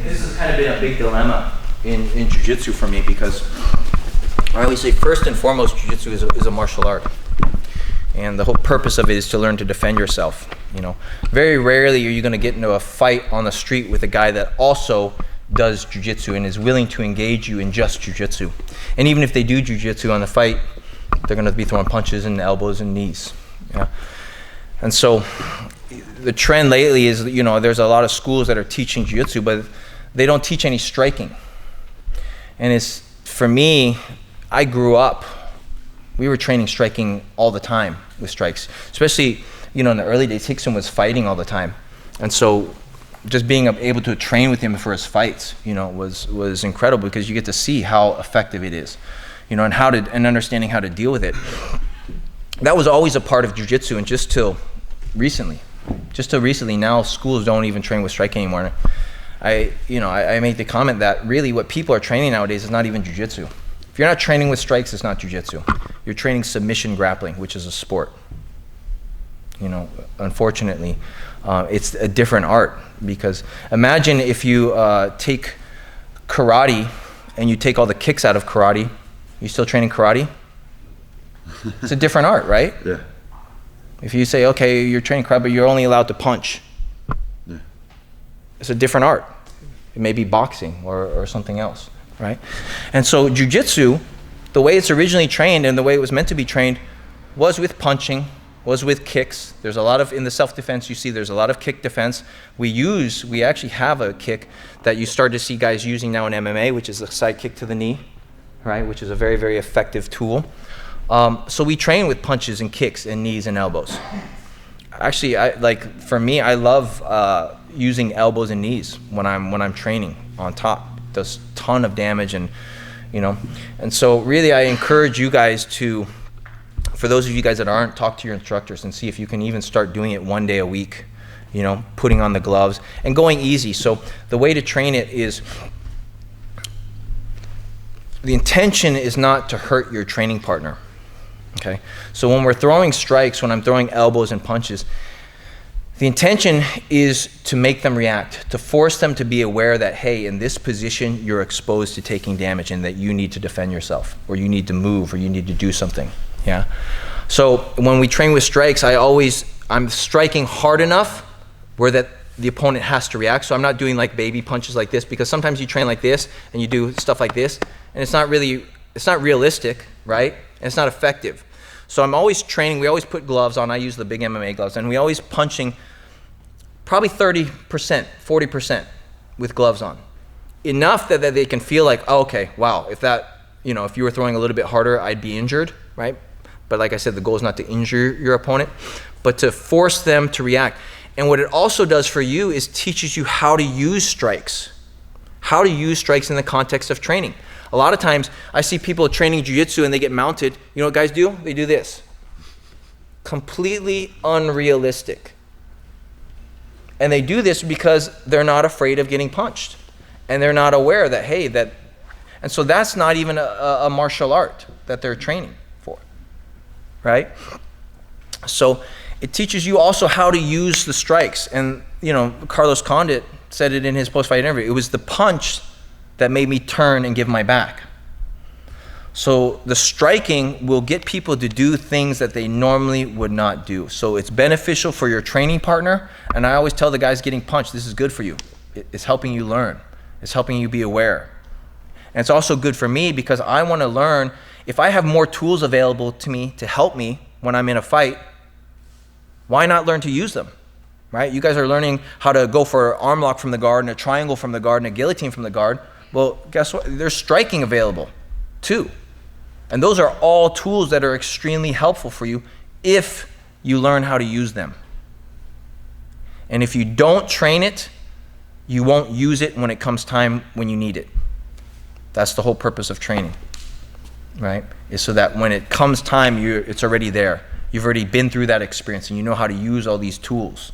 This has kind of been a big dilemma in Jiu-Jitsu for me, because I always say first and foremost, Jiu-Jitsu is a martial art. And the whole purpose of it is to learn to defend yourself. You know, very rarely are you going to get into a fight on the street with a guy that also does Jiu-Jitsu and is willing to engage you in just Jiu-Jitsu. And even if they do Jiu-Jitsu on the fight, they're going to be throwing punches and elbows and knees. Yeah. And so the trend lately is, you know, there's a lot of schools that are teaching Jiu-Jitsu, but they don't teach any striking. And it's, for me, I grew up, we were training striking all the time with strikes, especially, you know, in the early days, Hickson was fighting all the time. And so just being able to train with him for his fights, you know, was incredible, because you get to see how effective it is, you know, and understanding how to deal with it. That was always a part of Jiu-Jitsu, and just till recently now, schools don't even train with strike anymore. I made the comment that really what people are training nowadays is not even Jiu-Jitsu. If you're not training with strikes, it's not Jiu-Jitsu. You're training submission grappling, which is a sport. You know, unfortunately, it's a different art, because imagine if you take karate and you take all the kicks out of karate, you still training karate? It's a different art, right? Yeah. If you say, okay, you're training karate, but you're only allowed to punch. Yeah. It's a different art. It may be boxing or something else, right? And so Jiu-Jitsu, the way it's originally trained and the way it was meant to be trained, was with punching, was with kicks. There's a lot of, in the self-defense, you see there's a lot of kick defense. We actually have a kick that you start to see guys using now in MMA, which is a side kick to the knee, right? Which is a very, very effective tool. So we train with punches and kicks and knees and elbows. Actually, for me, I love using elbows and knees when I'm training on top. It does a ton of damage, and you know. And so really, I encourage you guys to, for those of you guys that aren't, talk to your instructors and see if you can even start doing it one day a week. You know, putting on the gloves and going easy. So the way to train it is, the intention is not to hurt your training partner. Okay, so when we're throwing strikes, when I'm throwing elbows and punches, the intention is to make them react, to force them to be aware that, hey, in this position, you're exposed to taking damage and that you need to defend yourself, or you need to move, or you need to do something. Yeah. So when we train with strikes, I'm striking hard enough where that the opponent has to react. So I'm not doing like baby punches like this, because sometimes you train like this and you do stuff like this, and it's not realistic, right? And it's not effective. So I'm always training, we always put gloves on. I use the big MMA gloves, and we always punching probably 30%, 40% with gloves on. Enough that they can feel like, oh, okay, wow, if you were throwing a little bit harder, I'd be injured, right? But like I said, the goal is not to injure your opponent, but to force them to react. And what it also does for you is teaches you how to use strikes. How to use strikes in the context of training. A lot of times, I see people training Jiu-Jitsu and they get mounted. You know what guys do? They do this. Completely unrealistic. And they do this because they're not afraid of getting punched. And they're not aware that, hey, and so that's not even a martial art that they're training for, right? So it teaches you also how to use the strikes. And, you know, Carlos Condit said it in his post-fight interview. It was the punch that made me turn and give my back. So the striking will get people to do things that they normally would not do. So it's beneficial for your training partner. And I always tell the guys getting punched, this is good for you. It's helping you learn. It's helping you be aware. And it's also good for me, because I want to learn. If I have more tools available to me to help me when I'm in a fight, why not learn to use them? Right? You guys are learning how to go for an arm lock from the guard and a triangle from the guard and a guillotine from the guard. Well, guess what? There's striking available too. And those are all tools that are extremely helpful for you if you learn how to use them. And if you don't train it, you won't use it when it comes time when you need it. That's the whole purpose of training, right? Is so that when it comes time, it's already there. You've already been through that experience and you know how to use all these tools.